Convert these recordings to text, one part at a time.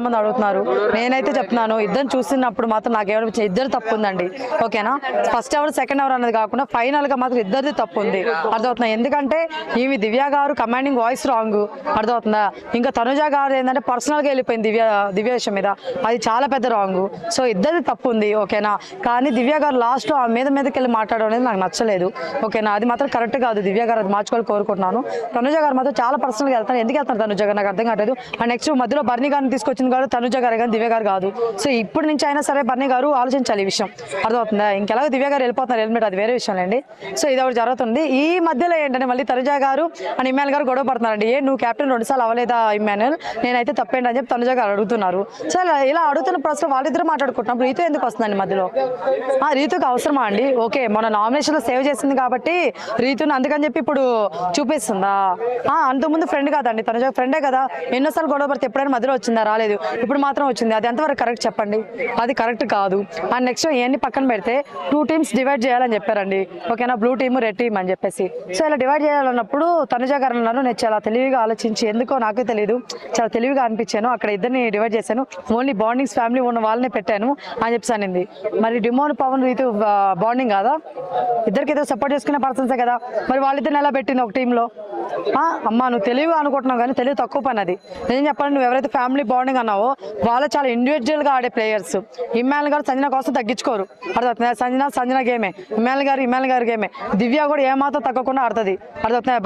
మంది అడుగుతున్నారు. నేనైతే చెప్తున్నాను, ఇద్దరు చూస్తున్నప్పుడు మాత్రం నాకేమనిపించింది, ఇద్దరు తప్పు ఉందండి. ఓకేనా, ఫస్ట్ అవర్ సెకండ్ అవర్ అన్నది కాకుండా ఫైనల్ గా మాత్రం ఇద్దరిది తప్పు ఉంది. అర్థమవుతుందా? ఎందుకంటే ఈమె దివ్య గారు కమాండింగ్ వాయిస్ రాంగ్. అర్థమవుతుందా? ఇంకా తనుజ గారు ఏంటంటే పర్సనల్ గా వెళ్ళిపోయింది దివ్య విషయం మీద, అది చాలా పెద్ద రాంగ్. సో ఇద్దరిది తప్పు ఉంది. ఓకేనా, కానీ దివ్య గారు లాస్ట్ ఆ మీదకి వెళ్ళి మాట్లాడడం అనేది నాకు నచ్చలేదు. ఓకేనా, అది మాత్రం కరెక్ట్ కాదు. దివ్య గారు అది మార్చుకోవాలి కోరుకుంటున్నాను. తనుజ గారు మాత్రం చాలా పర్సనల్ గా వెళ్తాను. ఎందుకు వెళ్తాను తనుజ గారు నాకు అర్థం కాలేదు. అండ్ నెక్స్ట్ మధ్యలో బర్నీ గారిని తీసుకొచ్చింది కాదు తనుజ గారు కానీ దివ్య గారు కాదు. సో ఇప్పటి నుంచి అయినా సరే బర్నీ గారు ఆలోచించాలి ఈ విషయం. అర్థమవుతుందా? ఇంకెలాగో దివ్య గారు వెళ్ళిపోతున్నారు హెల్మెట్, అది వేరే విషయం అండి. సో ఇది ఒకటి జరుగుతుంది. ఈ మధ్యలో ఏంటంటే మళ్ళీ తనుజ గారు అండ్ ఇమ్మాన్ గారు గొడవ పడుతున్నారండి. నువ్వు కెప్టెన్ 2 సార్లు అవ్వలేదా ఇమ్మాన్యుల్, నేనైతే తప్పేంటి అని చెప్పి తనుజ గారు అడుగుతున్నారు. సో ఇలా అడుగుతున్న ప్రశ్న వాళ్ళిద్దరు మాట్లాడుకుంటున్నప్పుడు రీతు ఎందుకు వస్తుందండి మధ్యలో? రీతుకి అవసరమా అండి? ఓకే, మన నామినేషన్ లో సేవ్ చేసింది కాబట్టి రీతుని అందుకని చెప్పి ఇప్పుడు చూపిస్తుందా? అంతకుముందు ఫ్రెండ్ కాదండి, తనుజ ఫ్రెండే కదా. ఎన్నోసార్లు గొడవ పడితే ఎప్పుడైనా మధ్యలో వచ్చిందా? రాలేదు. ఇప్పుడు మాత్రం వచ్చింది. అది ఎంతవరకు కరెక్ట్ చెప్పండి? అది కరెక్ట్ కాదు. అండ్ నెక్స్ట్ ఇవన్నీ పక్కన పెడితే 2 టీమ్స్ డివైడ్ చేయాలని చెప్పారండి. ఓకేనా, బ్లూ టీమ్ రెడ్ టీమ్ అని చెప్పేసి. సో ఇలా డివైడ్ చేయాలన్నప్పుడు తనుజ గారు అన్నారు, నేను చాలా తెలివిగా ఆలోచించి, ఎందుకో నాకే తెలియదు, చాలా తెలివిగా అనిపించాను, అక్కడ ఇద్దరిని డివైడ్ చేశాను, ఓన్లీ బాండింగ్స్ ఫ్యామిలీ ఉన్న వాళ్ళనే పెట్టాను అని చెప్పేసి అనింది. మరి డిమోన్ పవన్ రీతు బాండింగ్ కాదా? ఇద్దరికి ఏదో సపోర్ట్ చేసుకునే పర్సన్సే కదా. మరి వాళ్ళిద్దరిని ఎలా పెట్టింది ఒక టీంలో? అమ్మా, నువ్వు తెలివిగా అనుకుంటున్నావు కానీ తెలివి తక్కువ పని అది. నేను చెప్పాను, నువ్వు ఎవరైతే ఫ్యామిలీ బాండింగ్ అన్నావో వాళ్ళు చాలా ఇండివిజువల్ గా ఆడే ప్లేయర్స్. ఇమ్మాన్ గారు సంజన కోసం తగ్గించుకోరు. అర్థవుతుంది. సంజన గేమే, ఇమ్మాన్ గారి గేమే, దివ్య కూడా ఏమాత్రం తగ్గకుండా ఆడుతుంది. అర్థవుతుంది.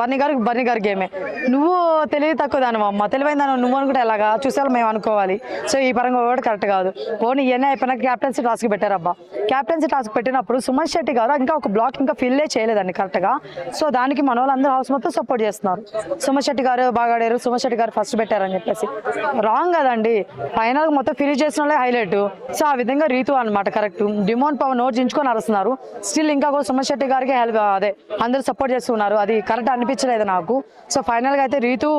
బర్నీ గారి గేమే. నువ్వు తెలివి తక్కువ దాని అమ్మ, తెలివైన దాని నువ్వు అనుకుంటే ఎలాగా? చూసేవాళ్ళు మేము అనుకోవాలి. సో ఈ పరంగా కూడా కరెక్ట్ కాదు. ఓన్లీ ఇవన్నీ అయిపోయినా క్యాప్టెన్సీ టాస్క్ పెట్టారబ్బా. క్యాప్టెన్సీ టాస్క్ పెట్టినప్పుడు సుమన్ శెట్టి గారు ఇంకా ఒక బ్లాక్ ఇంకా ఫిల్లే చేయలేదండి కరెక్ట్ గా. సో దానికి మన వాళ్ళందరూ హౌస్ మొత్తం సపోర్ట్ చేస్తున్నారు. సుమన్ శెట్టి గారు బాగా ఆడారు, సుమన్ శెట్టి గారు ఫస్ట్ పెట్టారని చెప్పేసి. రాంగ్ కదండి. ఫైనల్ మొత్తం ఫినిష్ చేసిన వాళ్ళే హైలైట్. సో ఆ విధంగా రీతు అనమాట కరెక్ట్. డిమోన్ పవన్ నోట్ చించుకొని అరుస్తున్నారు. స్టిల్ ఇంకా సుమన్ శెట్టి గారికి హెల్ప్ అదే అందరూ సపోర్ట్ చేస్తున్నారు. అది కరెక్ట్ అనిపించలేదు నాకు. సో ఫైనల్ గా అయితే రీతు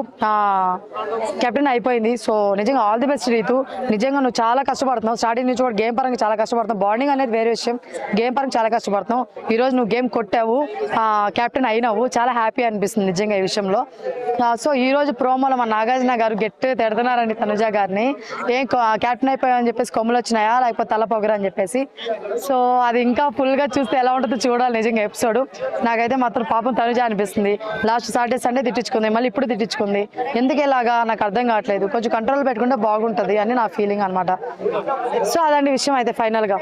కెప్టెన్ అయిపోయింది. సో నిజంగా ఆల్ ది బెస్ట్ రీతు. నిజంగా నువ్వు చాలా కష్టపడుతున్నావు. స్టార్టింగ్ నుంచి కూడా గేమ్ పరంగా చాలా కష్టపడుతున్నావు. బాండింగ్ అనేది వేరే విషయం, గేమ్ పరంగా చాలా కష్టపడుతున్నావు. ఈ రోజు నువ్వు గేమ్ కొట్టావు, కెప్టెన్ అయినావు, చాలా హ్యాపీ అనిపిస్తుంది నిజంగా ఈ విషయంలో. సో ఈ రోజు ప్రోమోలో మన నాగార్జున గారు గట్టి తిడుతున్నారండి తనుజ గారిని. ఏం కెప్టెన్ అయిపోయామని చెప్పేసి కొమ్ములు వచ్చినాయా లేకపోతే తల పొగరు అని చెప్పేసి. సో అది ఇంకా ఫుల్ గా చూస్తే ఎలా ఉంటుందో చూడాలి నిజంగా ఎపిసోడ్. నాకైతే మాత్రం పాపం తనుజ అనిపిస్తుంది. లాస్ట్ సాటర్డే సండే తిట్టించుకుంది, మళ్ళీ ఇప్పుడు తిట్టించుకుంది. ఎందుకు ఇలాగా నాకు అర్థం కావట్లేదు. కొంచెం కంట్రోల్ పెట్టుకుంటే బాగుంటుంది అని నా ఫీలింగ్ అనమాట. సో అదండి విషయం అయితే ఫైనల్ గా.